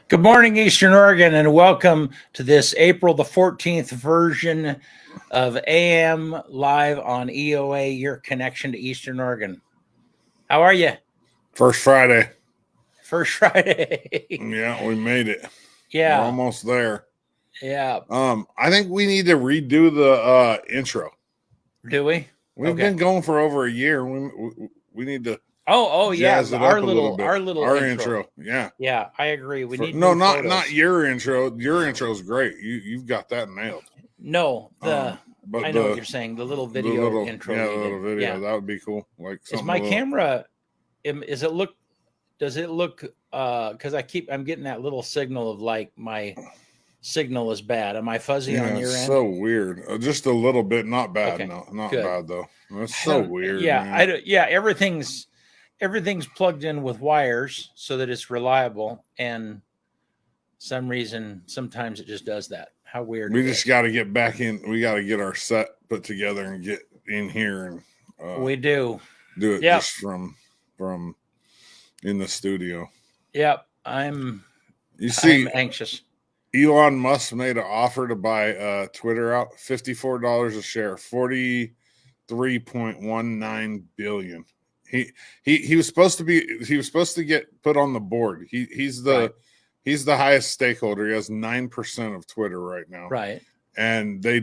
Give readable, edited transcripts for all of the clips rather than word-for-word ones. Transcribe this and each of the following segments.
Good morning, Eastern Oregon, and welcome to this April the 14th version of AM Live on EOA, your connection to Eastern Oregon. How are you? First Friday. First Friday. Yeah, we made it. Yeah. We're almost there. Yeah. I think we need to redo the intro. Do we? We've been going for over a year. We need to jazz it our up little a little bit. Our intro. Yeah. Yeah, I agree. We need not your intro. Your intro's great. You've got that nailed. No, but I know what you're saying. The little video intro. Yeah, the little video. Yeah. That would be cool. Like is my camera does it look because I'm getting that little signal of like my signal is bad. Am I fuzzy on your end? So weird. Just a little bit. Not bad. Okay. No, not Good. bad though. That's so weird. Yeah, man. everything's plugged in with wires so that it's reliable, and some reason sometimes it just does that. How weird. We just got to get back in. We got to get our set put together and get in here and we do it just from in the studio. Yep. I'm anxious. Elon Musk made an offer to buy Twitter out, $54 a share, $43.19 billion. He was supposed to get put on the board. He's the highest stakeholder. He has 9% of Twitter right now. Right. And they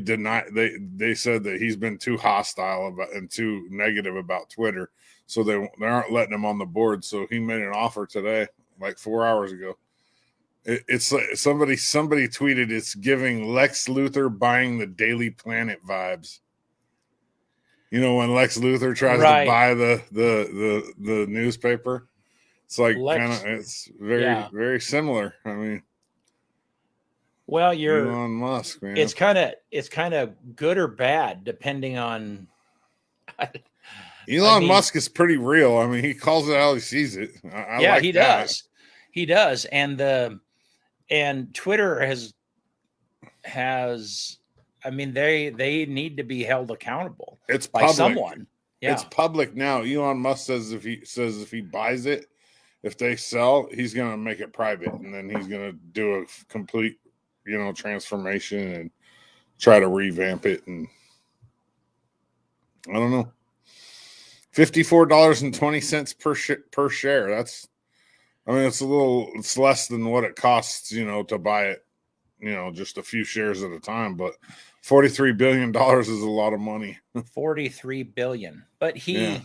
said that he's been too hostile about and too negative about Twitter. So they aren't letting him on the board. So he made an offer today, like 4 hours ago. It's like somebody tweeted it's giving Lex Luthor buying the Daily Planet vibes. You know, when Lex Luthor tries to buy the newspaper, it's like it's very similar. I mean, well, you're Elon Musk, man. It's kind of good or bad depending on. Elon Musk is pretty real. I mean, he calls it how he sees it. He does. He does, and Twitter has. I mean, they need to be held accountable. It's by public. Someone. Yeah. It's public now. Elon Musk says if he buys it, if they sell, he's gonna make it private, and then he's gonna do a complete, transformation and try to revamp it. And I don't know. $54.20 per share. It's less than what it costs, to buy it, just a few shares at a time. But $43 billion is a lot of money. $43 billion. But he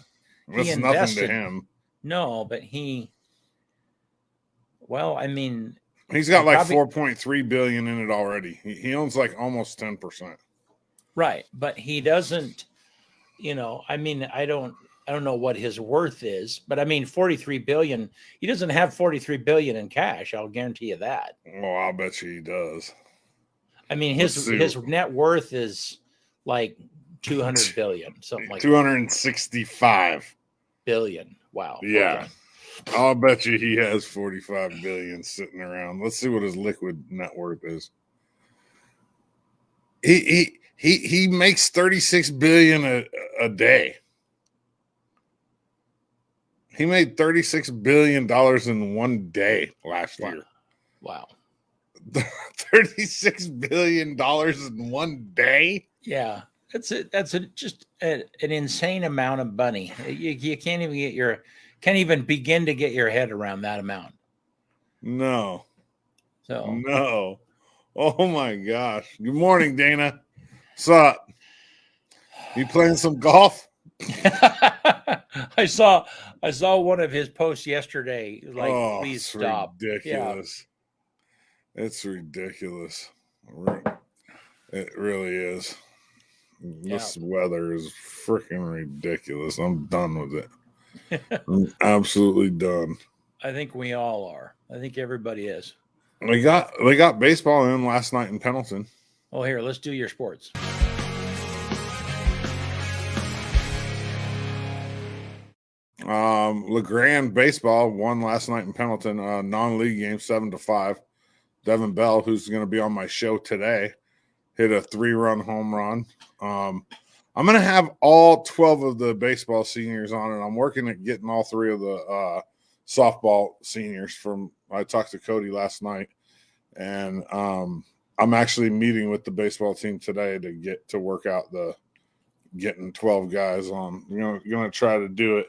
that's invested, nothing to him. No, but he's got like $4.3 billion in it already. He owns like almost 10%. Right. But he doesn't, I don't know what his worth is, but 43 billion. He doesn't have 43 billion in cash. I'll guarantee you that. Well, I'll bet you he does. His net worth is like 200 billion, something like 265 billion. Wow. Yeah. Okay. I'll bet you he has 45 billion sitting around. Let's see what his liquid net worth is. He makes 36 billion a day. He made $36 billion in one day last year. Wow. $36 billion in one day? Yeah. That's just an insane amount of money. You can't even begin to get your head around that amount. No. So. No. Oh my gosh. Good morning, Dana. What's up? You playing some golf? I saw one of his posts yesterday. Like, please stop. Ridiculous. Yeah. It's ridiculous. It really is. This weather is freaking ridiculous. I'm done with it. I'm absolutely done. I think we all are. I think everybody is. They got baseball in last night in Pendleton. Oh, here, let's do your sports. LeGrand baseball won last night in Pendleton, non-league game 7-5. Devin Bell, who's going to be on my show today, hit a 3-run home run. I'm going to have all 12 of the baseball seniors on it. I'm working at getting all 3 of the softball seniors from. I talked to Cody last night, and I'm actually meeting with the baseball team today to get to work out getting 12 guys on. Gonna try to do it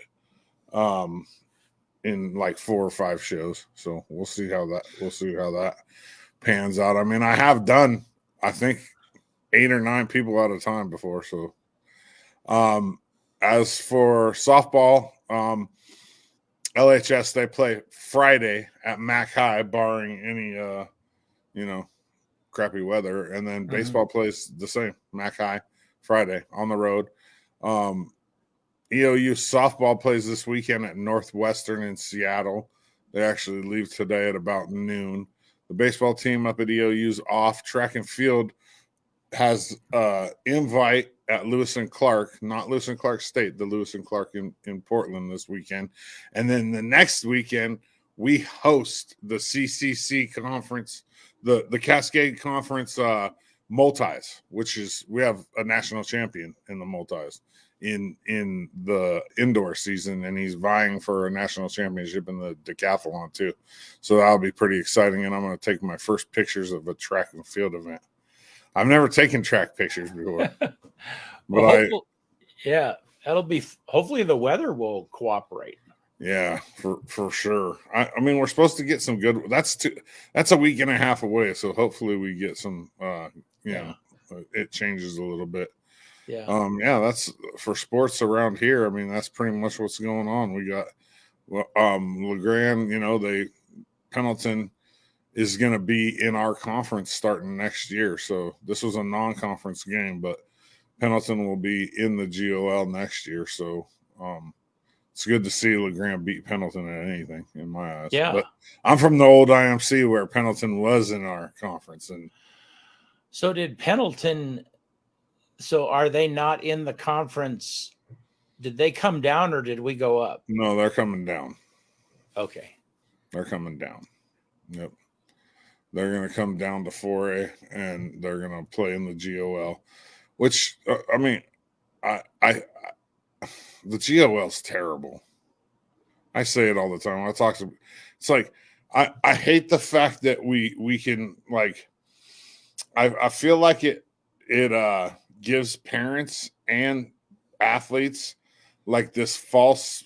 in like 4 or 5 shows. So we'll see how that pans out. I mean, I have done, I think, 8 or 9 people at a time before. So as for softball, LHS, they play Friday at Mac High, barring any crappy weather, and then baseball plays the same, Mac High, Friday on the road. EOU softball plays this weekend at Northwestern in Seattle. They actually leave today at about noon. The baseball team up at EOU's off. Track and field has invite at Lewis and Clark, not Lewis and Clark State, the Lewis and Clark in Portland this weekend. And then the next weekend, we host the CCC conference, the Cascade Conference multis, which is, we have a national champion in the multis in the indoor season, and he's vying for a national championship in the decathlon too. So that'll be pretty exciting. And I'm going to take my first pictures of a track and field event. I've never taken track pictures before. Well, that'll be, hopefully the weather will cooperate. Yeah, for sure. I mean, we're supposed to get some good. That's a week and a half away, so hopefully we get some. It changes a little bit. Yeah. That's for sports around here. I mean, that's pretty much what's going on. We got LeGrand. Pendleton is going to be in our conference starting next year. So this was a non-conference game, but Pendleton will be in the GOL next year. So it's good to see LeGrand beat Pendleton at anything in my eyes. Yeah. But I'm from the old IMC where Pendleton was in our conference. And so did Pendleton. So are they not in the conference? Did they come down or did we go up? No, they're coming down. Okay. They're coming down. Yep. They're going to come down to 4A and they're going to play in the GOL, which, I mean, the GOL is terrible. I say it all the time. It's like, I hate the fact that we can, like, I feel like it gives parents and athletes like this false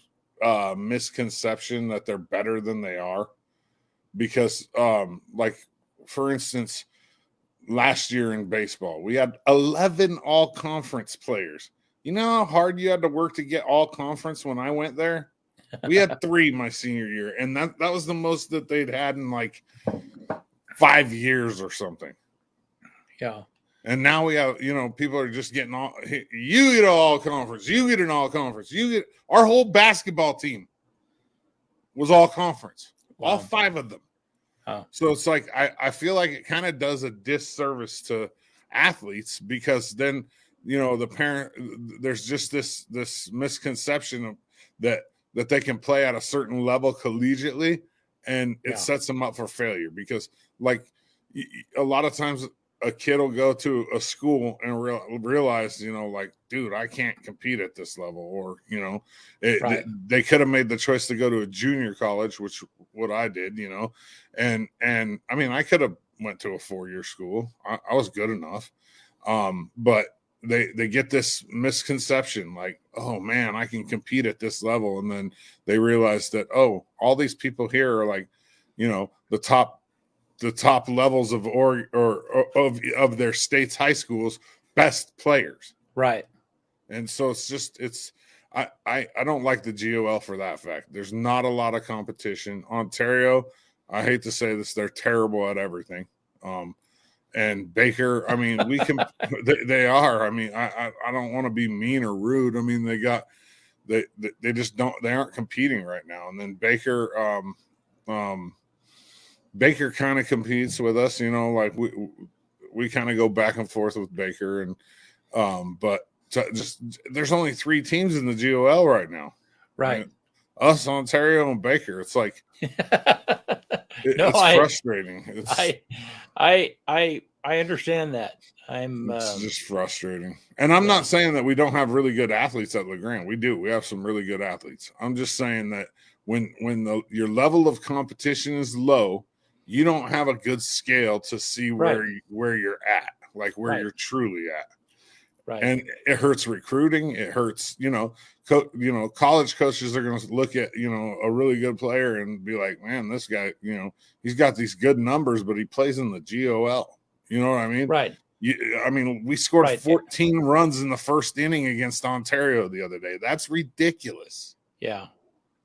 misconception that they're better than they are. Because, like, for instance, last year in baseball, we had 11 all-conference players. You know how hard you had to work to get all-conference when I went there? We had 3 my senior year, and that was the most that they'd had in, like, 5 years or something. Yeah. And now we have, people are just getting all, you get an all-conference, you get an all-conference, our whole basketball team was all-conference. Wow. All 5 of them. Oh. So it's like I feel like it kind of does a disservice to athletes because then the parent, there's just this misconception of that they can play at a certain level collegially, and it sets them up for failure because, like, a lot of times a kid will go to a school and realize, like, dude, I can't compete at this level. Or, they could have made the choice to go to a junior college, which what I did, and I mean, I could have went to a 4-year school. I was good enough. But they get this misconception like, oh man, I can compete at this level. And then they realize that, oh, all these people here are like, the top levels of of their state's high schools, best players. Right. And so I don't like the GOL for that fact. There's not a lot of competition. Ontario, I hate to say this, they're terrible at everything. And Baker, I mean, they are. I mean, I don't want to be mean or rude. I mean, they just aren't competing right now. And then Baker, Baker kind of competes with us, like we kind of go back and forth with Baker, and but there's only 3 teams in the GOL right now, right? Us, Ontario, and Baker. It's like it's frustrating. I understand that. It's just frustrating, and I'm not saying that we don't have really good athletes at LeGrand. We do. We have some really good athletes. I'm just saying that your level of competition is low, you don't have a good scale to see where you're at, like where you're truly at. Right. And it hurts recruiting. It hurts, college coaches are going to look at, a really good player and be like, man, this guy, he's got these good numbers, but he plays in the GOL. You know what I mean? Right. We scored 14 runs in the first inning against Ontario the other day. That's ridiculous. Yeah.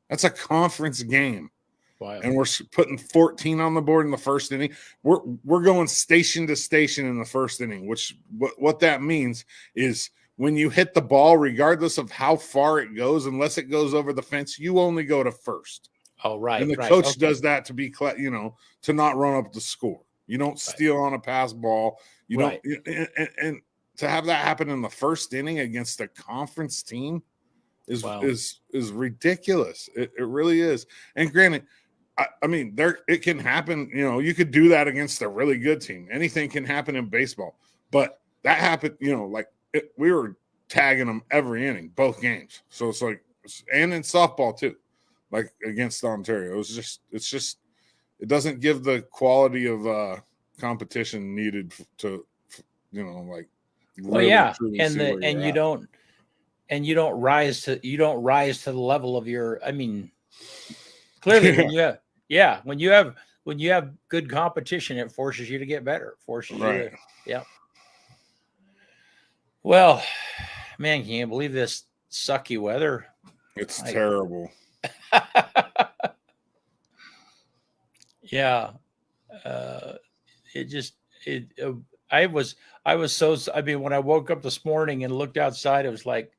That's a conference game. Wow. And we're putting 14 on the board in the first inning. We're going station to station in the first inning, which what that means is when you hit the ball, regardless of how far it goes, unless it goes over the fence, you only go to first. Oh, right. And the coach does that to be, to not run up the score. You don't steal on a pass ball. You don't, and to have that happen in the first inning against a conference team is ridiculous. It really is. And granted, it can happen. You could do that against a really good team. Anything can happen in baseball, but that happened. We were tagging them every inning, both games. So it's like, and in softball too, like against Ontario. It doesn't give the quality of competition needed to, really you don't rise to the level of your. I mean, clearly when you have good competition, it forces you to get better. Well, man, can you believe this sucky weather? It's terrible. Yeah. I was when I woke up this morning and looked outside, it was like,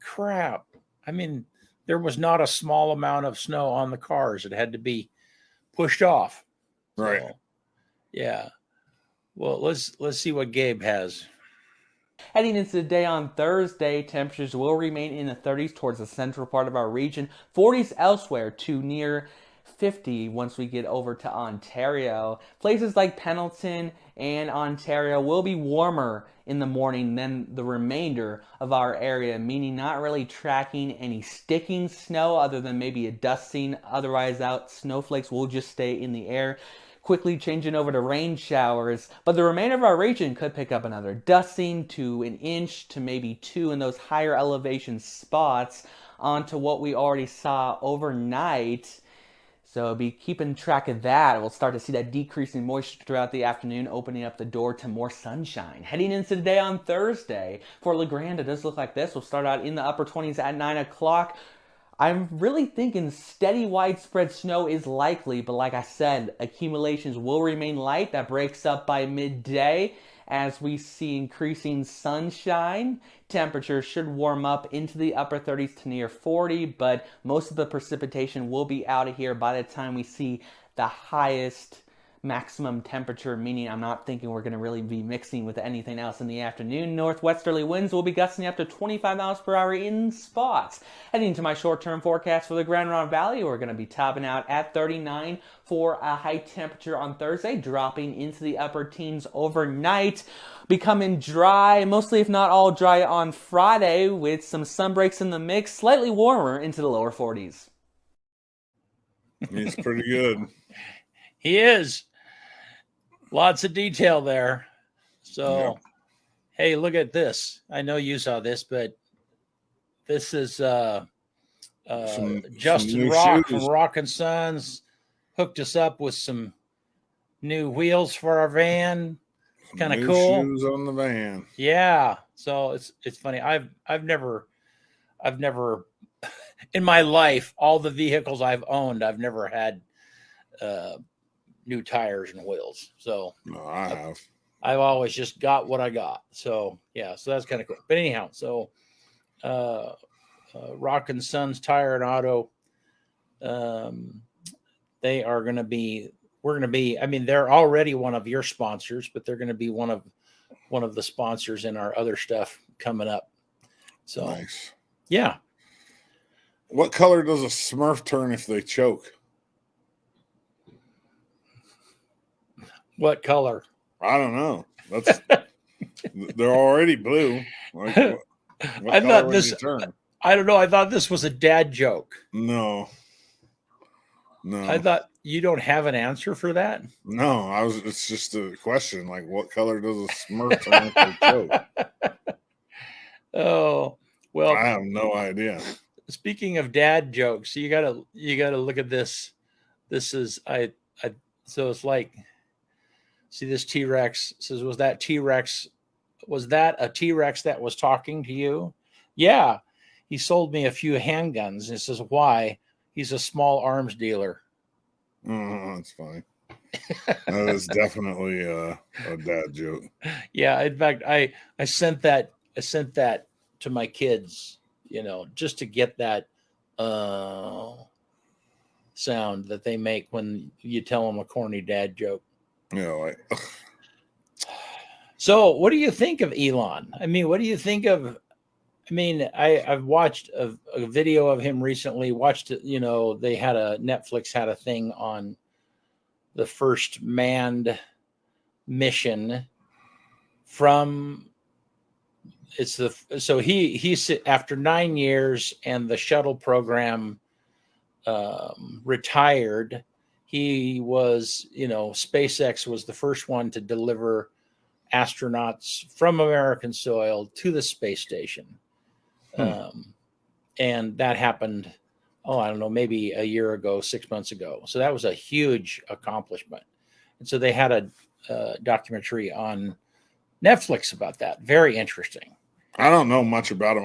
crap. I mean, there was not a small amount of snow on the cars. It had to be pushed off. Right. So, yeah. Well, let's see what Gabe has. Heading into the day on Thursday, temperatures will remain in the 30s towards the central part of our region, 40s elsewhere to near 50 once we get over to Ontario. Places like Pendleton and Ontario will be warmer in the morning than the remainder of our area, meaning not really tracking any sticking snow other than maybe a dusting. Otherwise, snowflakes will just stay in the air. Quickly changing over to rain showers, but the remainder of our region could pick up another dusting to an inch to maybe 2 in those higher elevation spots onto what we already saw overnight. So be keeping track of that. We'll start to see that decreasing moisture throughout the afternoon, opening up the door to more sunshine. Heading into the day on Thursday, for La Grande, it does look like this. We'll start out in the upper 20s at 9 o'clock. I'm really thinking steady widespread snow is likely, but like I said, accumulations will remain light. That breaks up by midday as we see increasing sunshine. Temperatures should warm up into the upper 30s to near 40, but most of the precipitation will be out of here by the time we see the highest maximum temperature, meaning I'm not thinking we're going to really be mixing with anything else in the afternoon. Northwesterly winds will be gusting up to 25 miles per hour in spots. Heading to my short-term forecast for the Grand Ronde Valley, we're going to be topping out at 39 for a high temperature on Thursday, dropping into the upper teens overnight, becoming dry, mostly if not all dry on Friday, with some sun breaks in the mix, slightly warmer into the lower 40s. He's pretty good. He is. Lots of detail there. So, Hey, look at this. I know you saw this, but this is Justin Rock from Rock and Sons hooked us up with some new wheels for our van. Kind of cool. Shoes on the van. Yeah. So it's funny. I've never in my life, all the vehicles I've owned, I've never had new tires and wheels. So no, I have. I've always just got what I got. So yeah, so that's kind of cool. But anyhow, so Rock and Sons Tire and Auto, they are going to be. We're going to be. I mean, they're already one of your sponsors, but they're going to be one of the sponsors in our other stuff coming up. So nice. Yeah. What color does a Smurf turn if they choke? What color? I don't know. That's they're already blue. Like, what I thought color this. turn? I don't know. I thought this was a dad joke. No. No, I thought you don't have an answer for that. no. It's just a question. Like, what color does a Smurf turn into a choke? Oh, well, I have no idea. speaking of dad jokes, you gotta look at this. This is I so it's like, see this T-Rex says, was that a T-Rex that was talking to you? Yeah. He sold me a few handguns. And it says, why? He's a small arms dealer. Oh, that's funny. That is definitely a dad joke. Yeah, in fact, I sent that to my kids, just to get that sound that they make when you tell them a corny dad joke. Like So, what do you think of Elon? I mean, what do you think of? I mean, I've watched a video of him recently. Watched it, they had Netflix had a thing on the first manned mission from he's after 9 years and the shuttle program retired. He was, SpaceX was the first one to deliver astronauts from American soil to the space station. And that happened, I don't know, maybe a year ago, 6 months ago. So that was a huge accomplishment. And so they had a documentary on Netflix about that. Very interesting. I don't know much about him.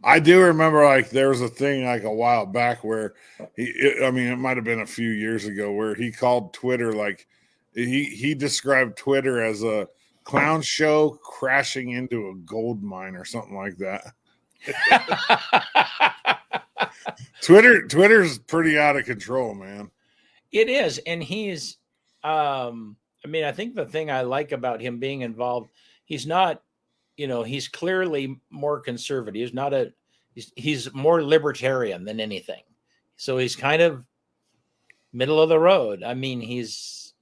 I do remember like there was a thing like a while back where it might have been a few years ago where he called Twitter like he described Twitter as a clown show crashing into a gold mine or something like that. Twitter's pretty out of control, man. It is, and he's I think the thing I like about him being involved, he's not, he's clearly more conservative. He's more libertarian than anything. So he's kind of middle of the road. I mean, he's,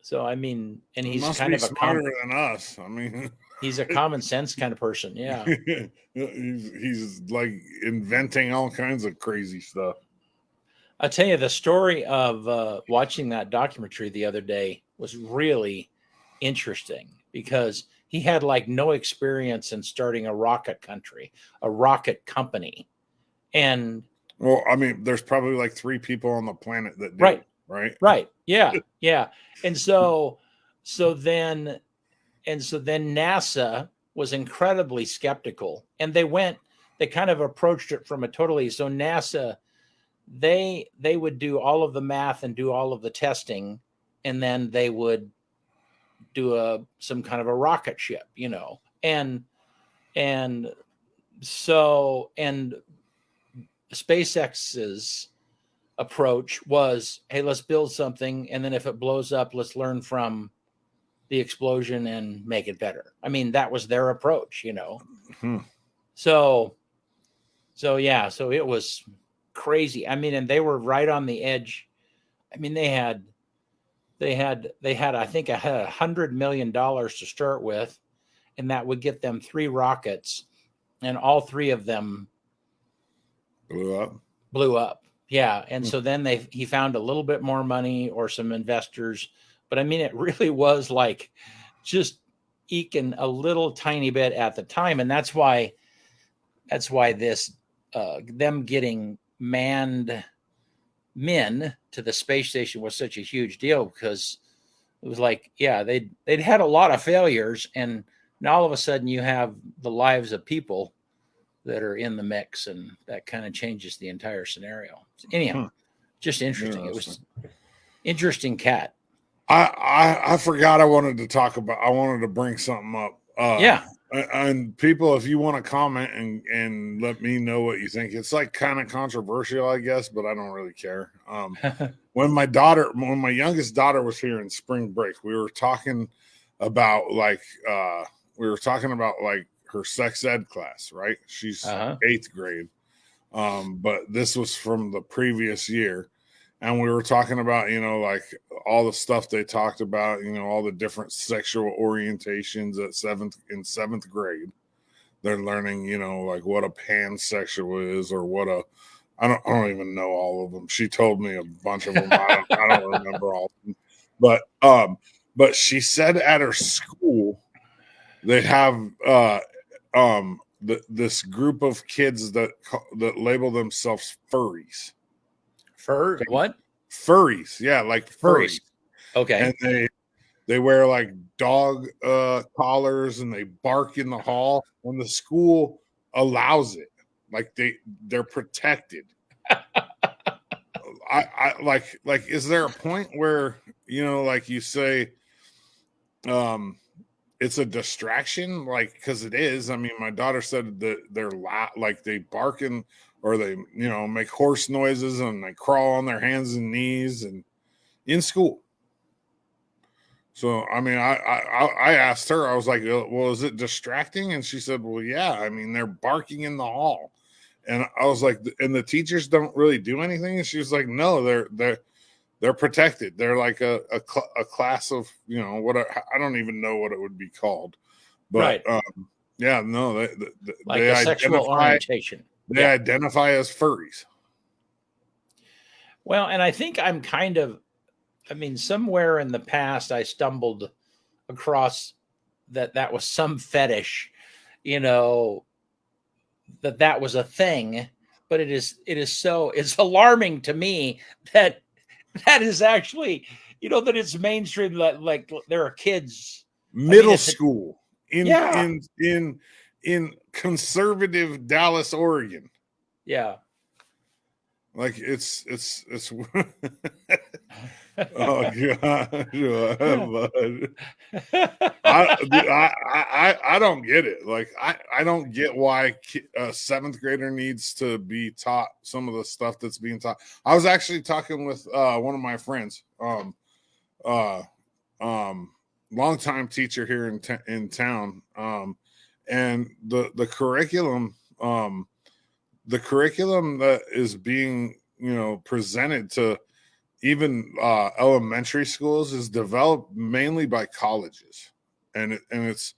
so I mean, and he's kind of smarter than us. I mean, he's a common sense kind of person. Yeah. he's like inventing all kinds of crazy stuff. I'll tell you the story of watching that documentary the other day was really interesting because he had like no experience in starting a rocket company. And well, I mean, there's probably like 3 people on the planet that do. Right. Yeah. Yeah. And so then NASA was incredibly skeptical, and they kind of approached it from a totally, so NASA, they would do all of the math and do all of the testing, and then they would do some kind of a rocket ship, and SpaceX's approach was, hey, let's build something, and then if it blows up, let's learn from the explosion and make it better. I mean, that was their approach, So it was crazy. I mean, and they were right on the edge. I mean, they had I think $100 million to start with, and that would get them 3 rockets, and all 3 of them blew up. Yeah. And so then he found a little bit more money or some investors, but I mean, it really was like just eking a little tiny bit at the time. And that's why this, them getting manned men to the space station was such a huge deal, because it was like, yeah, they'd had a lot of failures, and now all of a sudden you have the lives of people that are in the mix, and that kind of changes the entire scenario. Anyhow, just interesting. It was interesting cat. I forgot I wanted to bring something up. Yeah. And people, if you want to comment and let me know what you think, it's like kind of controversial, I guess, but I don't really care. When my youngest daughter was here in spring break, we were talking about her sex ed class, right? She's 8th grade. But this was from the previous year. And we were talking about, like all the stuff they talked about, all the different sexual orientations in 7th grade. They're learning, like what a pansexual is, or what a I don't even know all of them. She told me a bunch of them. I don't remember all of them. But she said at her school they have this group of kids that label themselves furries. What? Furries, yeah, like furries. Okay. And they wear like dog collars and they bark in the hall, and the school allows it. Like they're protected. I like is there a point where, you know, like you say it's a distraction, like, because it is. I mean, my daughter said that they're like they barking, or they, you know, make horse noises and they crawl on their hands and knees and in school. So I mean, I asked her, I was like, well, is it distracting? And she said, well, yeah, I mean, they're barking in the hall. And I was like, and the teachers don't really do anything? And she was like, no, they're protected. They're like a class of, you know, what I don't even know what it would be called, but right. Yeah, no, Like they a sexual orientation. They identify as furries. Well, and I think I'm kind of, I mean, somewhere in the past I stumbled across that was some fetish, you know, that was a thing, but it's alarming to me that is actually, you know, that it's mainstream, like there are kids Middle school in yeah. in conservative Dallas, Oregon. Yeah. Like it's oh god. I don't get it. Like I don't get why a seventh grader needs to be taught some of the stuff that's being taught. I was actually talking with one of my friends, longtime teacher here in town, and the curriculum that is being, you know, presented to even elementary schools is developed mainly by colleges, and it's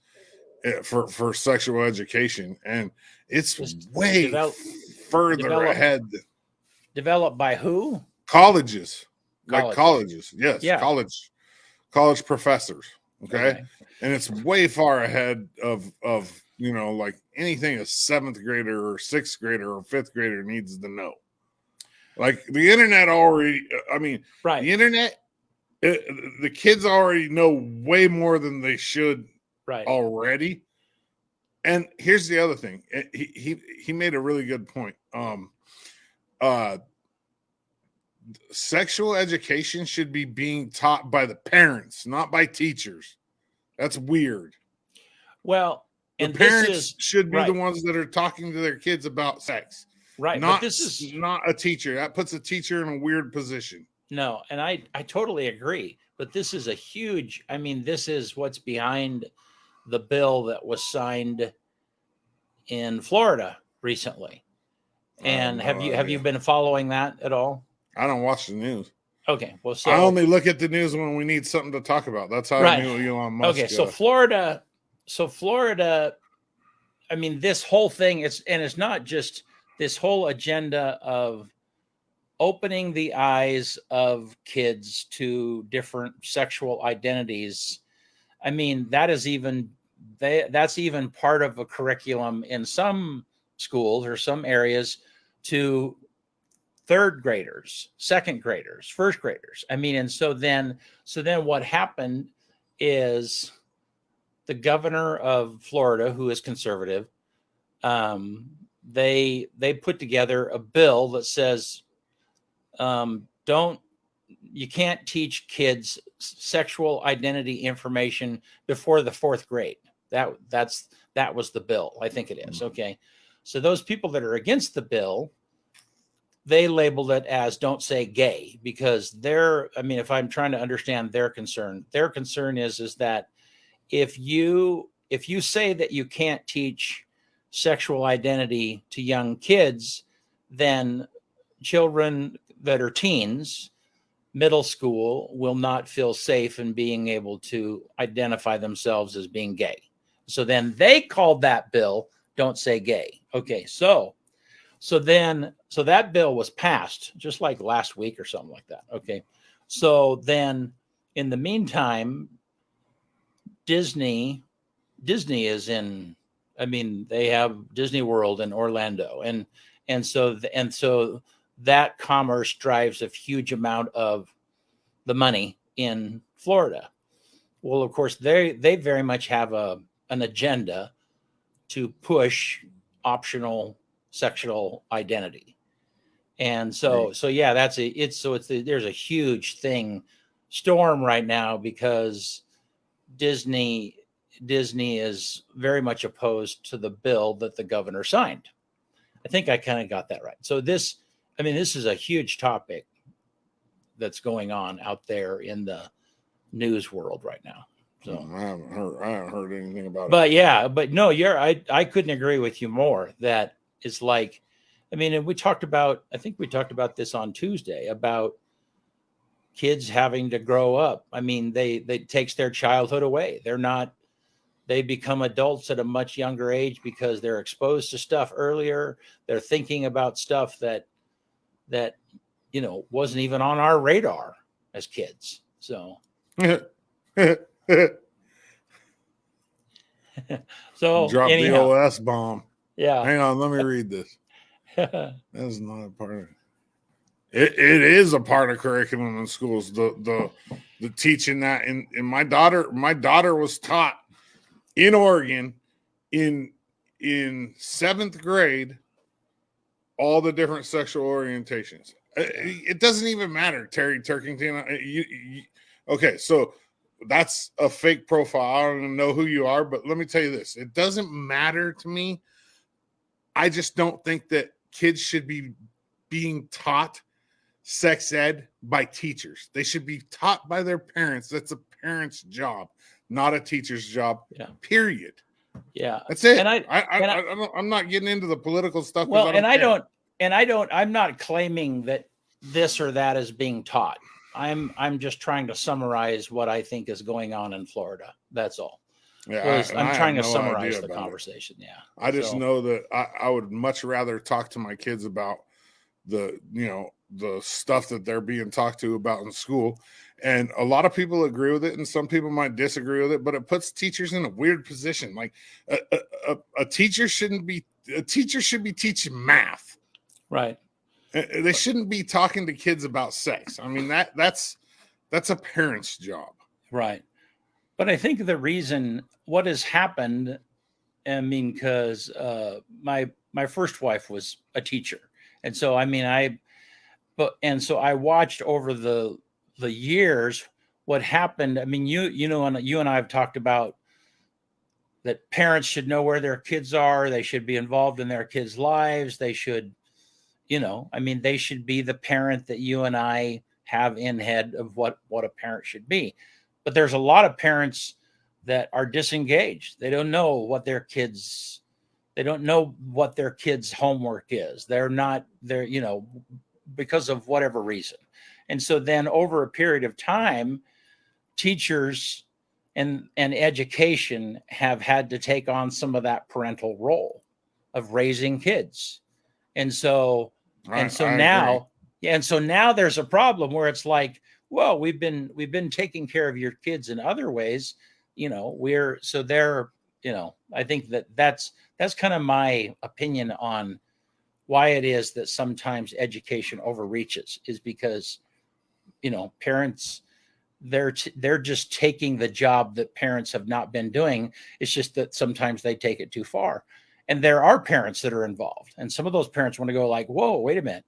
for sexual education, and it's way further ahead. Developed by who? Colleges. Like colleges, yes, yeah. college professors. Okay, and it's way far ahead of you know, like anything a seventh grader or sixth grader or fifth grader needs to know. Like the internet already, I mean, right. The internet, the kids already know way more than they should already. And here's the other thing. He made a really good point. Sexual education should be being taught by the parents, not by teachers. That's weird. Well, and the parents should be the ones that are talking to their kids about sex. Right. Not, but this is not a teacher. That puts a teacher in a weird position. No, and I totally agree. But this is a huge, I mean, this is what's behind the bill that was signed in Florida recently. And have you been following that at all? I don't watch the news. Okay. Well, so I only look at the news when we need something to talk about. That's how I knew Elon Musk. Okay. So Florida, I mean, this whole thing it's not just this whole agenda of opening the eyes of kids to different sexual identities. I mean, that's even part of a curriculum in some schools or some areas to third graders, second graders, first graders. I mean, and so then what happened is the governor of Florida, who is conservative, they put together a bill that says you can't teach kids sexual identity information before the fourth grade. That was the bill. I think it is. Okay. So those people that are against the bill, they labeled it as don't say gay, because if I'm trying to understand their concern is that if you say that you can't teach sexual identity to young kids, then children that are teens, middle school, will not feel safe in being able to identify themselves as being gay. So then they called that bill "Don't Say Gay." Okay, so So that bill was passed just like last week or something like that. Okay. So then in the meantime, Disney is in, I mean, they have Disney World in Orlando, and so that commerce drives a huge amount of the money in Florida. Well, of course, they very much have an agenda to push optional sexual identity. And so yeah, there's a huge storm right now because Disney is very much opposed to the bill that the governor signed. I think I kind of got that right. So this is a huge topic that's going on out there in the news world right now. So I haven't heard anything about it. But yeah, but no, I couldn't agree with you more. That is like, I mean, and I think we talked about this on Tuesday about kids having to grow up. I mean, they takes their childhood away. They become adults at a much younger age because they're exposed to stuff earlier. They're thinking about stuff that wasn't even on our radar as kids. So so drop the anyhow, OS bomb. yeah. Hang on, let me read this. That's not a part of it. It is a part of curriculum in schools. The teaching that, and my daughter was taught in Oregon in 7th grade all the different sexual orientations. It doesn't even matter, Terry Turkington. Okay, so that's a fake profile. I don't even know who you are, but let me tell you this. It doesn't matter to me. I just don't think that kids should be being taught sex ed by teachers. They should be taught by their parents. That's a parent's job, not a teacher's job. Yeah. Period. Yeah. That's it. And I'm not getting into the political stuff. Well, I'm not claiming that this or that is being taught. I'm just trying to summarize what I think is going on in Florida. That's all. Yeah, I'm trying to summarize the conversation. It. Yeah. I just know that I would much rather talk to my kids about the stuff that they're being talked to about in school. And a lot of people agree with it, and some people might disagree with it, but it puts teachers in a weird position. Like a teacher should be teaching math. Right. They shouldn't be talking to kids about sex. I mean, that's a parent's job. Right. But I think the reason what has happened, I mean, because my first wife was a teacher. And so, I mean, so I watched over the years what happened. I mean, you and I have talked about that parents should know where their kids are. They should be involved in their kids' lives. They should, they should be the parent that you and I have in head of what a parent should be. But there's a lot of parents that are disengaged. They don't know what their kids' homework is. They're because of whatever reason. And so then over a period of time, teachers and education have had to take on some of that parental role of raising kids. And so now there's a problem where it's like, well, we've been taking care of your kids in other ways, I think that's kind of my opinion on why it is that sometimes education overreaches, is because, parents, they're just taking the job that parents have not been doing. It's just that sometimes they take it too far. And there are parents that are involved. And some of those parents want to go like, whoa, wait a minute,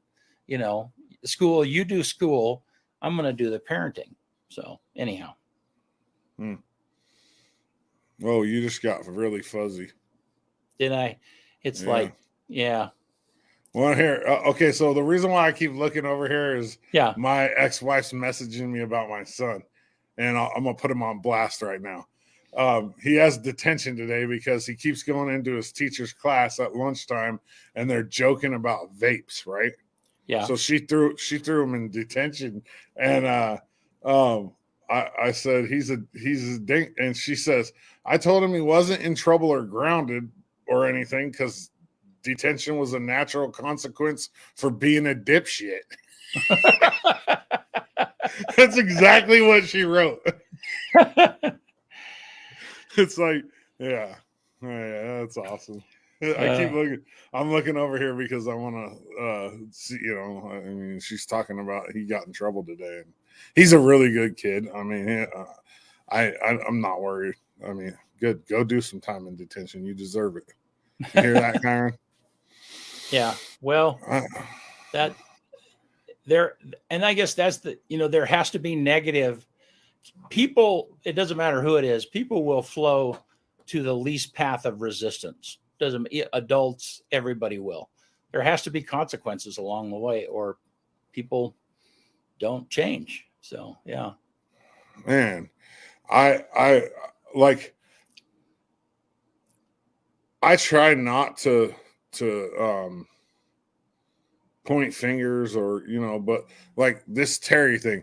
school, you do school, I'm going to do the parenting. So anyhow. Oh, you just got really fuzzy. Did I? It's like, yeah. Well, here. Okay, so the reason why I keep looking over here is my ex-wife's messaging me about my son, and I'm going to put him on blast right now. He has detention today because he keeps going into his teacher's class at lunchtime, and they're joking about vapes, right? Yeah. So she threw him in detention, and I said he's a dink, and she says I told him he wasn't in trouble or grounded or anything because detention was a natural consequence for being a dipshit. That's exactly what she wrote. It's like, yeah, that's awesome. I keep looking. I'm looking over here because I want to see. I mean, she's talking about he got in trouble today, and he's a really good kid. I mean, I'm not worried. I mean, good. Go do some time in detention. You deserve it. You hear that, Karen? Yeah. Well, that there, and I guess that's there has to be negative people. It doesn't matter who it is. People will flow to the least path of resistance. Doesn't adults, everybody will. There has to be consequences along the way, or people don't change. So yeah. Man, I like. I try not to point fingers or but like this Terry thing,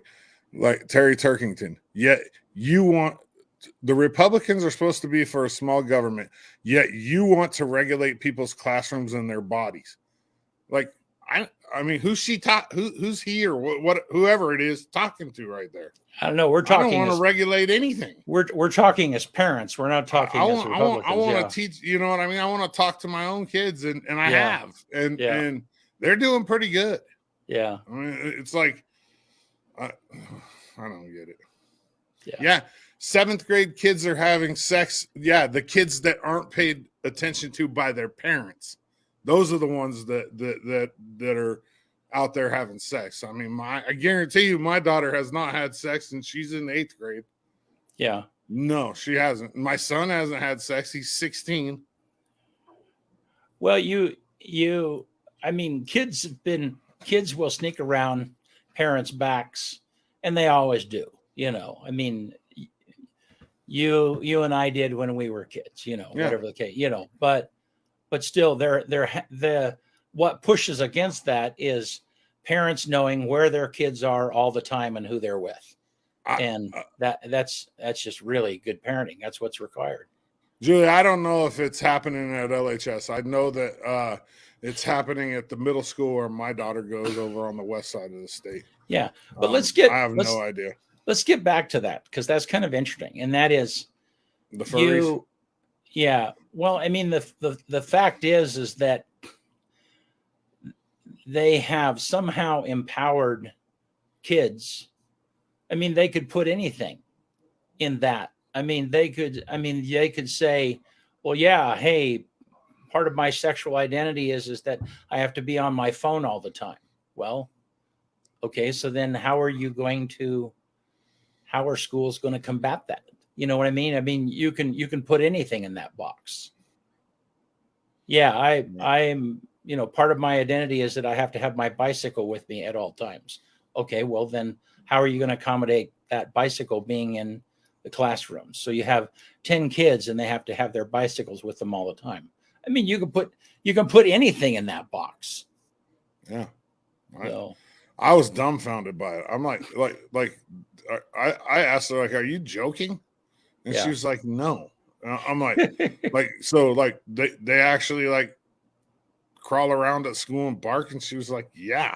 like Terry Turkington. Yet you want the Republicans are supposed to be for a small government, yet you want to regulate people's classrooms and their bodies. Like I mean, who's he or what whoever it is talking to right there? I don't know. We're talking. I don't want to regulate anything. We're talking as parents. We're not talking as Republicans. I want to teach. You know what I mean? I want to talk to my own kids, and I have, and they're doing pretty good. Yeah. I mean, it's like I don't get it. Yeah. 7th grade kids are having sex. Yeah, the kids that aren't paid attention to by their parents. Those are the ones that are out there having sex. I mean, I guarantee you my daughter has not had sex since she's in 8th grade. Yeah. No, she hasn't. My son hasn't had sex. He's 16. Well, I mean, kids will sneak around parents' backs, and they always do. I mean, you and I did when we were kids, whatever the case, but still what pushes against that is parents knowing where their kids are all the time and who they're with. That's just really good parenting. That's what's required. Julie, I don't know if it's happening at LHS. I know that it's happening at the middle school where my daughter goes over on the west side of the state. Yeah. But I have no idea. Let's get back to that because that's kind of interesting. And that is the furries. Yeah. Well, I mean, the fact is that they have somehow empowered kids. I mean, they could put anything in that. I mean, they could say, well, yeah, hey, part of my sexual identity is that I have to be on my phone all the time. Well, okay, so then how are schools going to combat that? You know what I mean? I mean, you can put anything in that box. Yeah, I'm, part of my identity is that I have to have my bicycle with me at all times. Okay, well then how are you going to accommodate that bicycle being in the classroom? So you have 10 kids and they have to have their bicycles with them all the time. I mean, you can put anything in that box. Yeah. I was dumbfounded by it. I'm like I asked her, like, are you joking? And she was like, no. I'm like, so they actually like crawl around at school and bark. And she was like, yeah.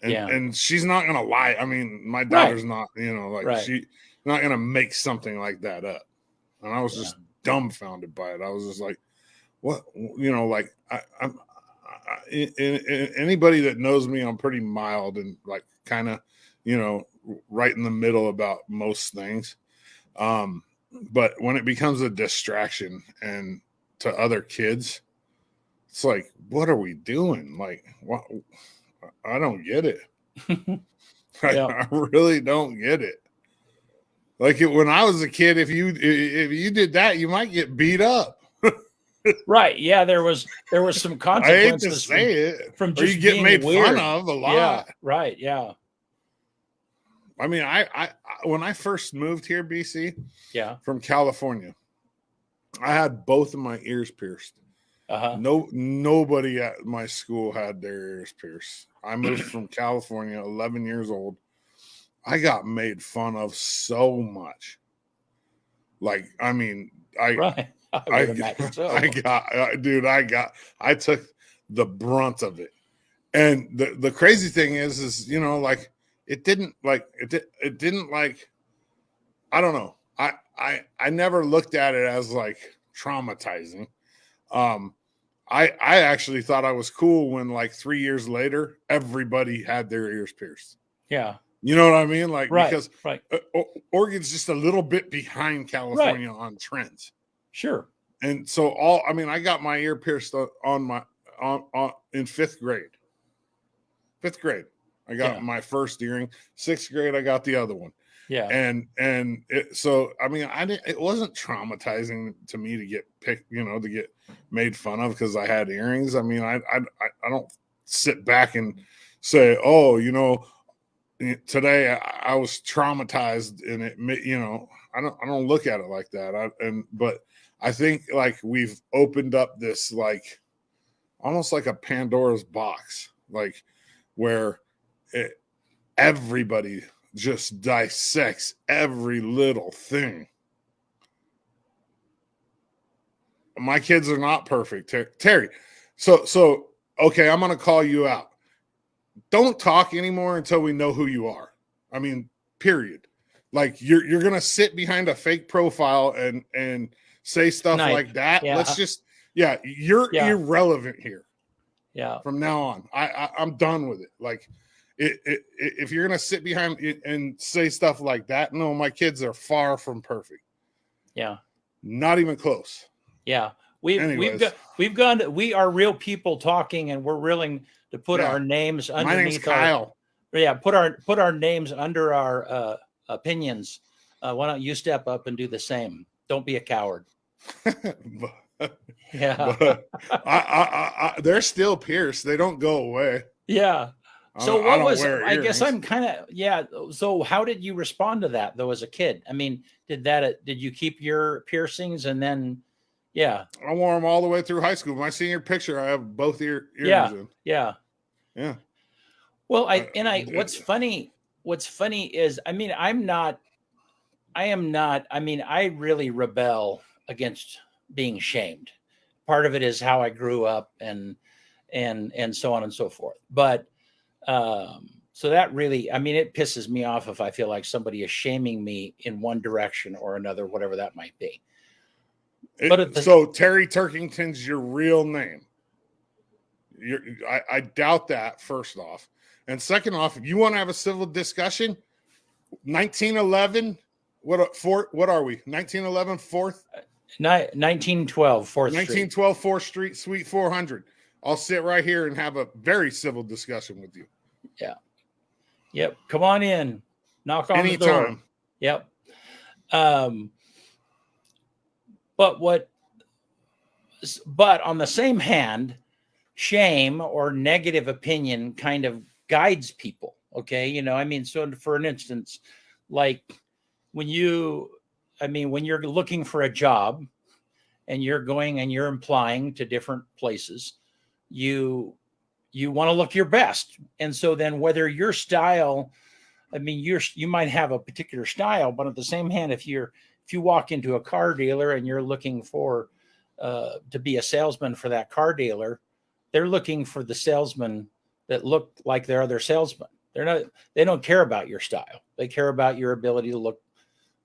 And she's not going to lie. I mean, my daughter's not, she's not going to make something like that up. And I was just dumbfounded by it. I was just like, what, anybody that knows me, I'm pretty mild and like kind of, right in the middle about most things. But when it becomes a distraction and to other kids, it's like, what are we doing? Like, what? I don't get it. I really don't get it. Like when I was a kid, if you did that, you might get beat up. Right. Yeah. There was some consequences. I hate to say it. From just you get made weird. fun of a lot. Yeah. Right. Yeah. I mean, I when I first moved here, BC, from California, I had both of my ears pierced. Nobody at my school had their ears pierced. I moved from California, 11 years old. I got made fun of so much. Like, I mean, I I would imagine so. I took the brunt of it. And the crazy thing is, you know, like it didn't like, I don't know. I never looked at it as like traumatizing. I actually thought I was cool when like 3 years later, everybody had their ears pierced. Yeah. You know what I mean? Like, Right, because right. Oregon's just a little bit behind California on trends. Sure. And so I got my ear pierced on in 5th grade. 5th grade, I got my first earring. 6th grade, I got the other one. Yeah. And so I mean, it wasn't traumatizing to me to get picked, you know, to get made fun of because I had earrings. I mean, I don't sit back and say, oh, you know, today I was traumatized, and it, you know, I don't look at it like that. But I think like we've opened up this like almost like a Pandora's box, like where everybody just dissects every little thing. My kids are not perfect, Terry. So okay, I'm gonna call you out. Don't talk anymore until we know who you are. I mean, period. Like you're gonna sit behind a fake profile and say stuff like that. Yeah. Let's just you're irrelevant here. Yeah. From now on, I'm done with it. Like, if you're gonna sit behind and say stuff like that, no, my kids are far from perfect. Yeah. Not even close. Yeah. We are real people talking, and we're willing to put our names underneath. My name's Kyle. Put our names under our opinions. Why don't you step up and do the same? Don't be a coward. Yeah. But they're still pierced. They don't go away. Yeah. So I guess I'm kind of, so how did you respond to that though as a kid? I mean, did you keep your piercings and then, I wore them all the way through high school. My senior picture, I have both earrings in. Yeah. Well, what's funny is, I mean, I really rebel against being shamed. Part of it is how I grew up and so on and so forth. But so that really, I mean, it pisses me off if I feel like somebody is shaming me in one direction or another, whatever that might be. So Terry Turkington's your real name. I doubt that, first off. And second off, if you want to have a civil discussion, 1911, what are we? 1911 4th? 1912 4th 1912 4th Street, Suite 400. I'll sit right here and have a very civil discussion with you. Yeah. Yep. Come on in. Knock on the door. Yep. But on the same hand, shame or negative opinion kind of guides people. Okay. You know, I mean, so for an instance, like when you're looking for a job and you're going and you're applying to different places, you want to look your best. And so then whether your style, I mean, you might have a particular style, but at the same hand, if you walk into a car dealer and you're looking for to be a salesman for that car dealer, they're looking for the salesman that look like their other salesman. They don't care about your style. They care about your ability to look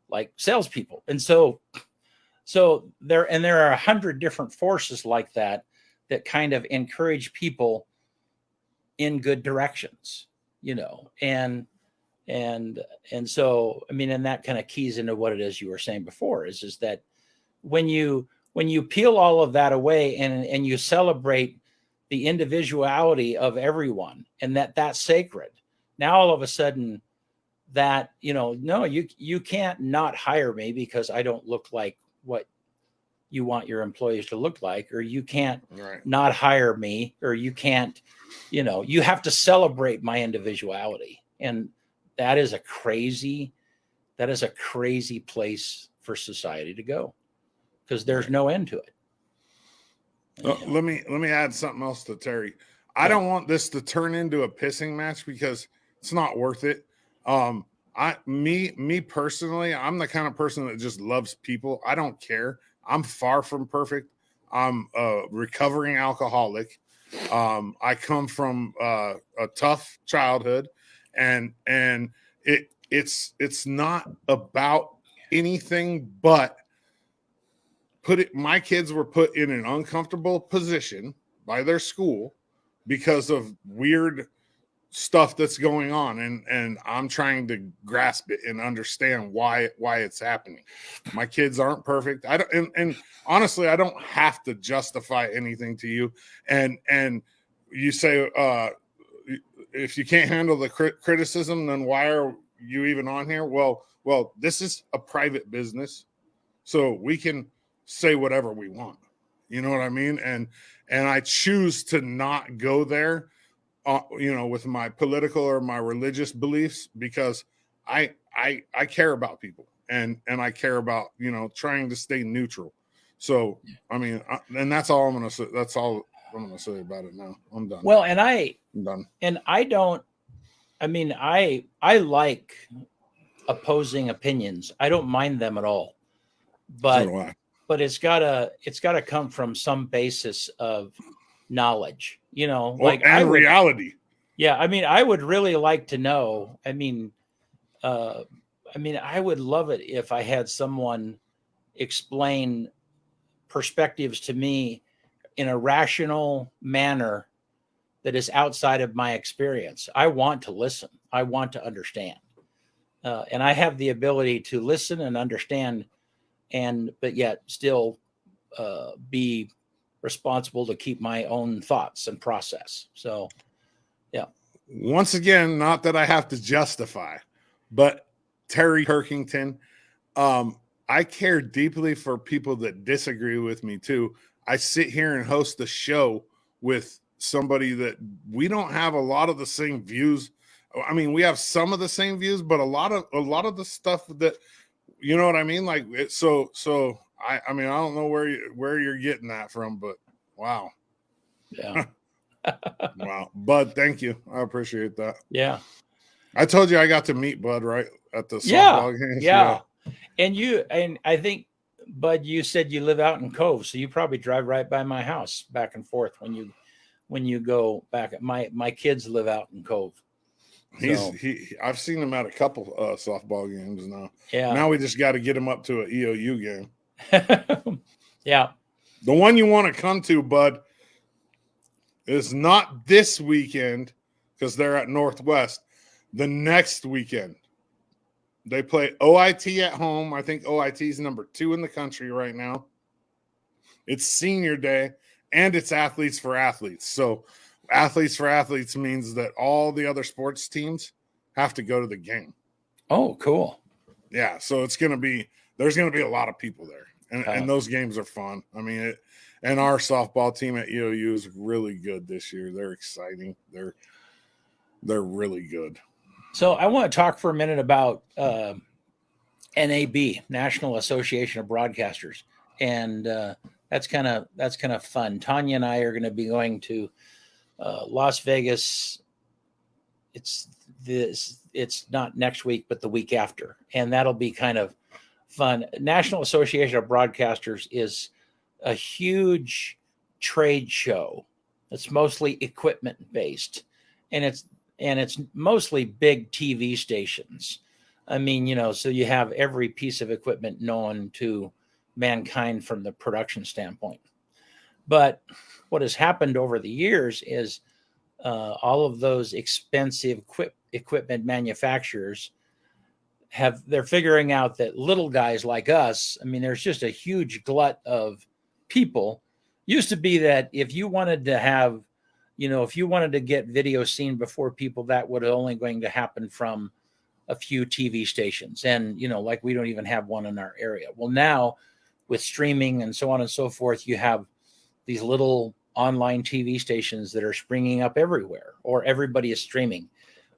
like salespeople. And so there are 100 different forces like that kind of encourage people in good directions, you know, and so, I mean, and that kind of keys into what it is you were saying before is that when you peel all of that away and you celebrate the individuality of everyone and that's sacred, now all of a sudden that, you know, no, you can't not hire me because I don't look like what you want your employees to look like, or you can't not hire me, or you can't, you know, you have to celebrate my individuality. And that is a crazy place for society to go because there's no end to it. Let me add something else to Terry. I don't want this to turn into a pissing match because it's not worth it. Me personally, I'm the kind of person that just loves people. I don't care. I'm far from perfect. I'm a recovering alcoholic. I come from a tough childhood, and it's not about anything but my kids were put in an uncomfortable position by their school because of weird stuff that's going on, and I'm trying to grasp it and understand why it's happening. My kids aren't perfect. I don't, and honestly, I don't have to justify anything to you. And you say, if you can't handle the criticism, then why are you even on here? Well, this is a private business, so we can say whatever we want. You know what I mean? And I choose to not go there, with my political or my religious beliefs, because I care about people, and I care about, trying to stay neutral. So, I mean, and that's all I'm going to say. That's all I'm going to say about it now. I'm done. Well, and I'm done. And I don't, I mean, I like opposing opinions. I don't mind them at all, but, So do I. but it's gotta come from some basis of knowledge, And reality. Yeah. I mean, I would really like to know. I would love it if I had someone explain perspectives to me in a rational manner that is outside of my experience. I want to listen. I want to understand. And I have the ability to listen and understand, but yet still be responsible to keep my own thoughts and process. So, yeah. Once again, not that I have to justify, but Terry Kirkington, I care deeply for people that disagree with me too. I sit here and host a show with somebody that we don't have a lot of the same views. I mean, we have some of the same views, but a lot of the stuff that, you know what I mean? Like, so I mean, I don't know where you're getting that from, but wow. Yeah. Wow. Bud, thank you. I appreciate that. Yeah. I told you I got to meet Bud right at the softball games. Yeah. And I think, Bud, you said you live out in Cove, so you probably drive right by my house back and forth when you go back. My kids live out in Cove. I've seen him at a couple softball games now. Yeah. Now we just got to get him up to an EOU game. Yeah. The one you want to come to, Bud, is not this weekend because they're at Northwest. The next weekend, they play OIT at home. I think OIT is number 2 in the country right now. It's senior day, and it's athletes for athletes. So athletes for athletes means that all the other sports teams have to go to the game. Oh, cool. Yeah. So there's going to be a lot of people there, and those games are fun. I mean, and our softball team at EOU is really good this year. They're exciting. They're really good. So I want to talk for a minute about NAB, National Association of Broadcasters, and that's kind of fun. Tanya and I are going to be going to Las Vegas. It's not next week, but the week after, and that'll be kind of fun. National Association of Broadcasters is a huge trade show. It's mostly equipment based, and it's mostly big TV stations. I mean, so you have every piece of equipment known to mankind from the production standpoint. But what has happened over the years is all of those expensive equipment manufacturers they're figuring out that little guys like us, I mean, there's just a huge glut of people. Used to be that if you wanted to get video seen before people, that would only going to happen from a few TV stations. And, like we don't even have one in our area. Well, now with streaming and so on and so forth, you have these little online TV stations that are springing up everywhere, or everybody is streaming.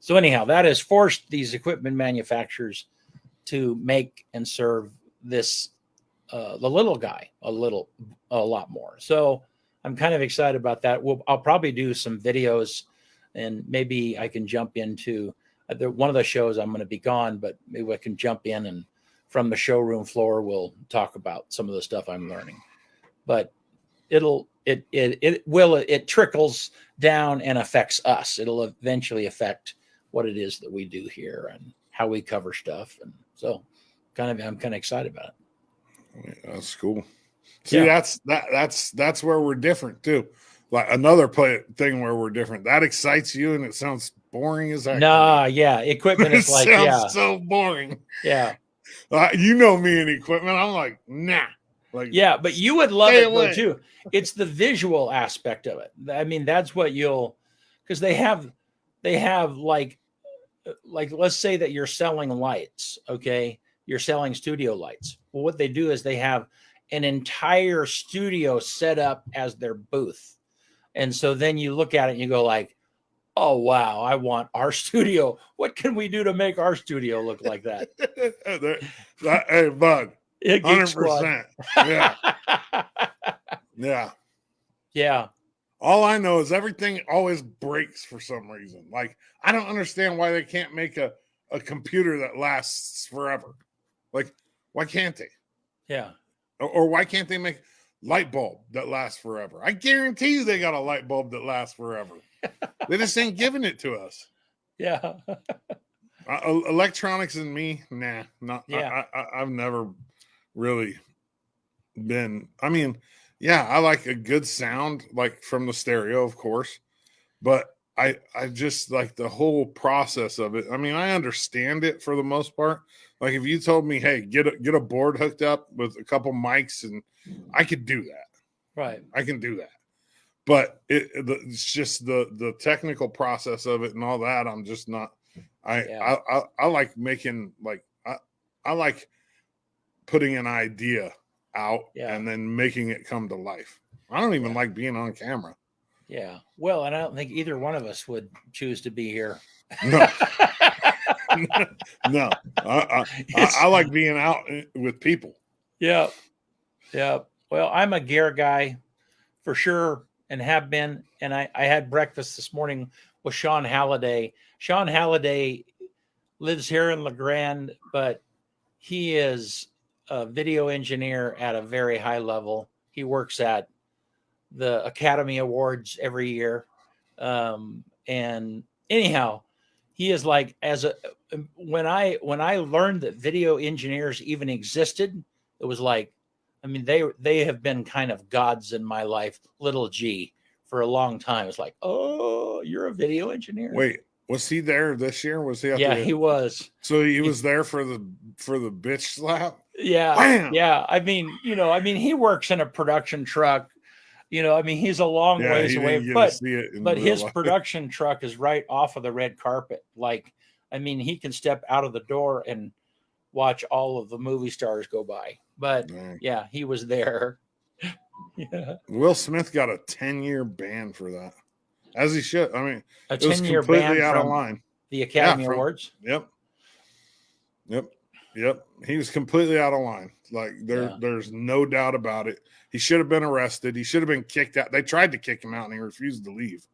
So anyhow, that has forced these equipment manufacturers to make and serve this, the little guy a lot more. So I'm kind of excited about that. I'll probably do some videos, and maybe I can jump into one of the shows. I'm going to be gone, but maybe I can jump in and from the showroom floor, we'll talk about some of the stuff I'm learning. But it trickles down and affects us. It'll eventually affect what it is that we do here and how we cover stuff. And so I'm kind of excited about it. That's cool. See, that's where we're different too. Like another thing where we're different. That excites you and it sounds boring as heck. Nah, yeah. Equipment is like, sounds so boring. Yeah. You know me and equipment. I'm like, nah. Like, yeah, but you would love it though too. It's the visual aspect of it. I mean, that's what because they have like let's say that you're selling lights, okay? You're selling studio lights. Well, what they do is they have an entire studio set up as their booth. And so then you look at it and you go like, oh, wow, I want our studio. What can we do to make our studio look like that? Hey, bud. 100%. Yeah. Yeah. Yeah. All I know is everything always breaks for some reason. Like, I don't understand why they can't make a computer that lasts forever. Like, why can't they? Yeah. Or why can't they make light bulb that lasts forever? I guarantee you they got a light bulb that lasts forever. They just ain't giving it to us. Yeah. Electronics and me, nah, not. Yeah. I've never really been. I mean, yeah, I like a good sound, like from the stereo, of course, but I just like the whole process of it. I mean, I understand it for the most part. Like if you told me, hey, get a board hooked up with a couple mics, and I could do that. Right. I can do that. But it's just the technical process of it and all that. I'm just not. I like making I like putting an idea out and then making it come to life. I don't even like being on camera. Yeah. Well, and I don't think either one of us would choose to be here. No. No. I like being out with people. Yeah. Yeah. Well, I'm a gear guy for sure and have been. And I had breakfast this morning with Sean Halliday. Sean Halliday lives here in LeGrand, but he is a video engineer at a very high level. He works at the Academy Awards every year. And anyhow, he is like, when I learned that video engineers even existed, it was like, I mean, they have been kind of gods in my life, little g, for a long time. It's like, oh, you're a video engineer. Wait, was he there this year? Was he? Yeah, he was. So he was there for the bitch slap. Yeah, Bam! Yeah. I mean, he works in a production truck. I mean, he's a long ways away, but his production truck is right off of the red carpet. Like, I mean, he can step out of the door and watch all of the movie stars go by. But yeah, he was there. Yeah. Will Smith got a 10-year ban for that, as he should. I mean, a 10-year ban out from of line. The Academy Awards. Yep. He was completely out of line. Like there's no doubt about it. He should have been arrested. He should have been kicked out. They tried to kick him out and he refused to leave.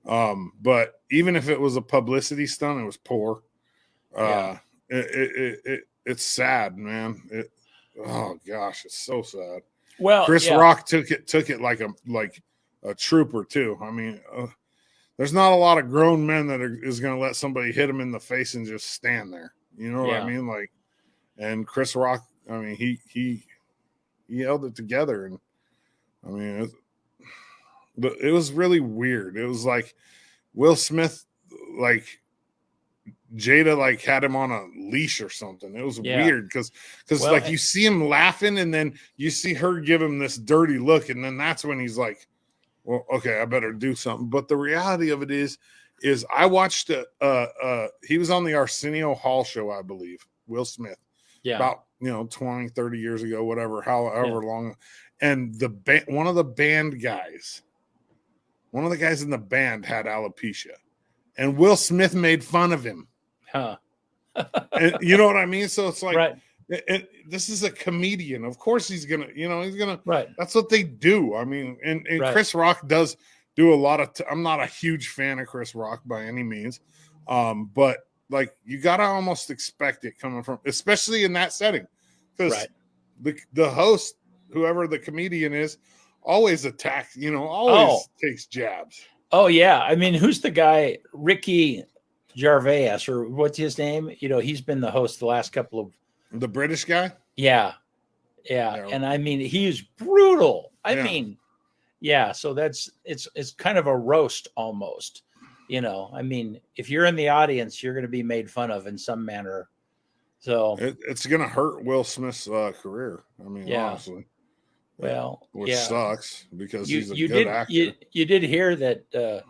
But even if it was a publicity stunt, it was poor. It's sad, man. Oh gosh, it's so sad. Well, Chris Rock took it like a trooper too. I mean, there's not a lot of grown men that is going to let somebody hit him in the face and just stand there. You know what I mean? Like, and Chris Rock, I mean, he held it together, and I mean, it was really weird. It was like Will Smith, like Jada, like had him on a leash or something. It was weird because like you see him laughing, and then you see her give him this dirty look, and then that's when he's like, well, okay, I better do something. But the reality of it is I watched he was on the Arsenio Hall show, I believe, Will Smith. Yeah. About 20, 30 years ago, whatever, however long. And one of the guys in the band had alopecia. And Will Smith made fun of him. Huh. And you know what I mean? So it's like this is a comedian. Of course he's gonna, that's what they do. I mean, and Chris Rock does do a lot of I'm not a huge fan of Chris Rock by any means. But like you gotta almost expect it coming from, especially in that setting, because the host, whoever the comedian is, always attacks, always takes jabs. Oh yeah, I mean, who's the guy? Ricky Gervais, or what's his name? He's been the host the last couple of. The British guy. Yeah. And I mean, he's brutal. I mean, yeah. So it's kind of a roast almost. I mean, if you're in the audience, you're going to be made fun of in some manner. So it's going to hurt Will Smith's career. I mean, honestly. Well, which sucks because he's a good actor. You did hear that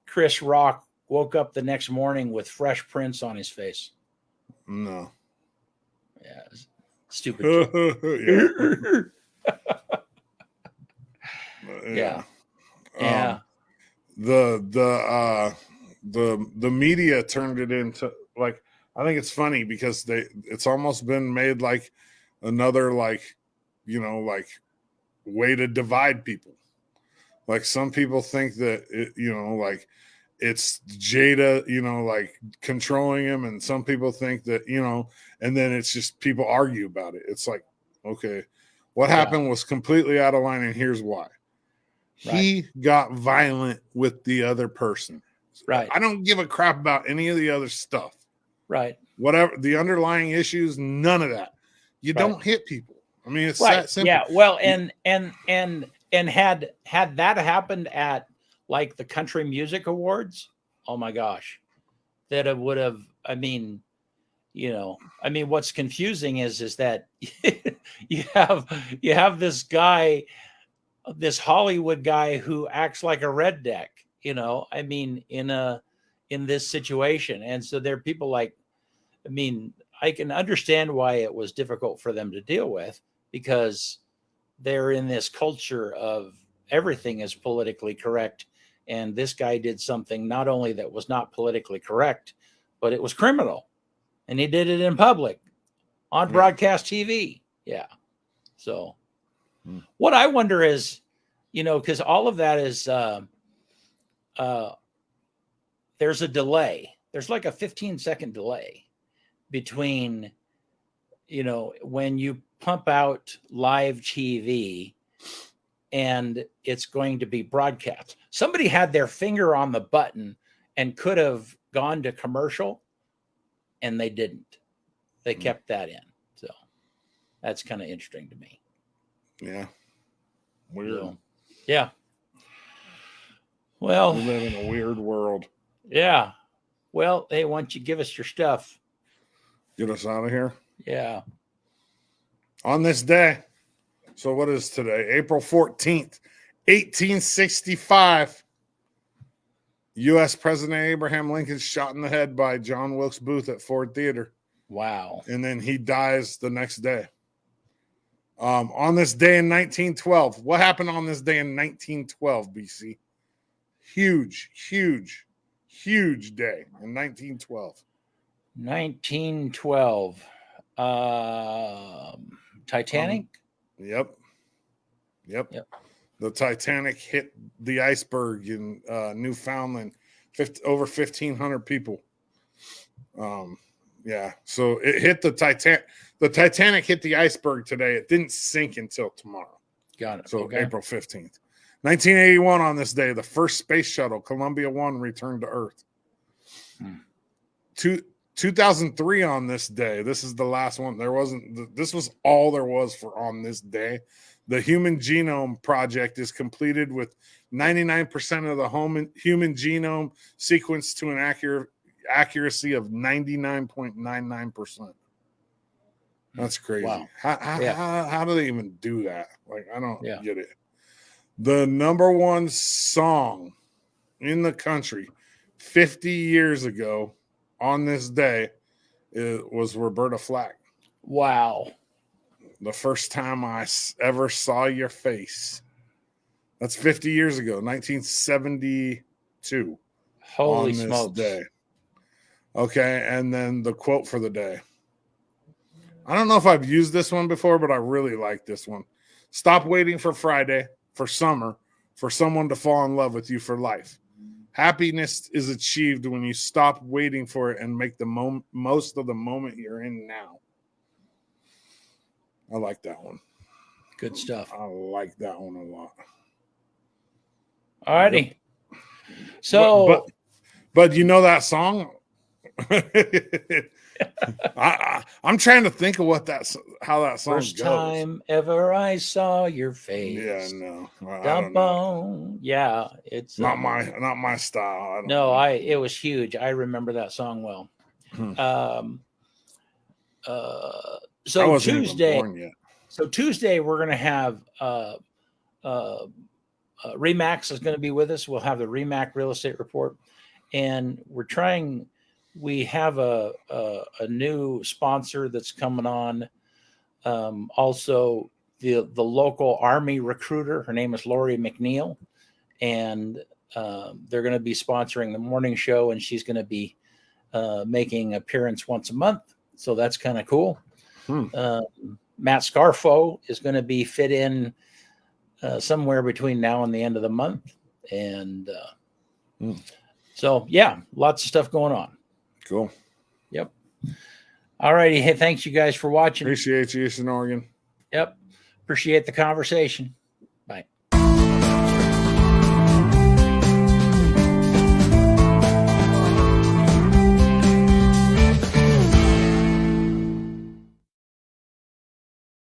Chris Rock woke up the next morning with fresh prints on his face. No. Yeah. Stupid. Yeah. The media turned it into, like, I think it's funny because it's almost been made like another, like, way to divide people. Like, some people think that like it's Jada, like controlling him, and some people think that, and then it's just people argue about it. It's like, okay, what happened was completely out of line, and here's why. He got violent with the other person. Right. I don't give a crap about any of the other stuff. Right. Whatever the underlying issues, none of that. You don't hit people. I mean, it's that simple. Yeah. Well, and had that happened at like the Country Music Awards, oh my gosh, that it would have. I mean, what's confusing is that you have this guy, this Hollywood guy who acts like a redneck, I mean, in this situation. And so there are people like, I mean, I can understand why it was difficult for them to deal with, because they're in this culture of everything is politically correct. And this guy did something not only that was not politically correct, but it was criminal. And he did it in public on broadcast TV. Yeah. So what I wonder is, because all of that is, there's a delay. There's like a 15-second delay between, when you pump out live TV and it's going to be broadcast. Somebody had their finger on the button and could have gone to commercial, and they didn't. They kept that in. So that's kind of interesting to me. Yeah. Weird. So, yeah. Well, we live in a weird world. Yeah. Well, hey, why don't you give us your stuff? Get us out of here? Yeah. On this day, so what is today? April 14th, 1865. U.S. President Abraham Lincoln shot in the head by John Wilkes Booth at Ford Theater. Wow. And then he dies the next day. On this day in 1912, what happened on this day in 1912, BC? Huge day in 1912. 1912. Titanic? Yep. The Titanic hit the iceberg in Newfoundland. Over 1,500 people. Yeah. So it hit the Titanic. The Titanic hit the iceberg today. It didn't sink until tomorrow. Got it. So April 15th. 1981 on this day, the first space shuttle, Columbia 1, returned to Earth. 2003 on this day. This is the last one. This was all there was for on this day. The Human Genome Project is completed with 99% of the human genome sequenced to an accuracy of 99.99%. That's crazy. Wow. How do they even do that? Like, I don't get it. The number one song in the country 50 years ago on this day was Roberta Flack. Wow. The first time I ever saw your face. That's 50 years ago, 1972. Holy smokes. Day. Okay, and then the quote for the day. I don't know if I've used this one before, but I really like this one. Stop waiting for Friday, for summer, for someone to fall in love with you for life. Happiness is achieved when you stop waiting for it and make the most of the moment you're in now. I like that one. Good stuff. I like that one a lot. All righty. So, but you know that song? I'm trying to think of how that song first goes. time ever I saw your face. Yeah, no, I Dump don't know. on. Yeah, it's Not my style. I don't no, know. it was huge. I remember that song well. So I wasn't even Tuesday. born yet. So Tuesday we're gonna have Remax is going to be with us. We'll have the Remax real estate report, and we have a new sponsor that's coming on. Also, the local Army recruiter. Her name is Lori McNeil, and they're going to be sponsoring the morning show, and she's going to be making an appearance once a month. So that's kind of cool. Matt Scarfo is going to be fit in somewhere between now and the end of the month. And so, yeah, lots of stuff going on. Cool. Yep. All righty. Hey, thanks you guys for watching. Appreciate you, Eastern Oregon. Yep. Appreciate the conversation. Bye.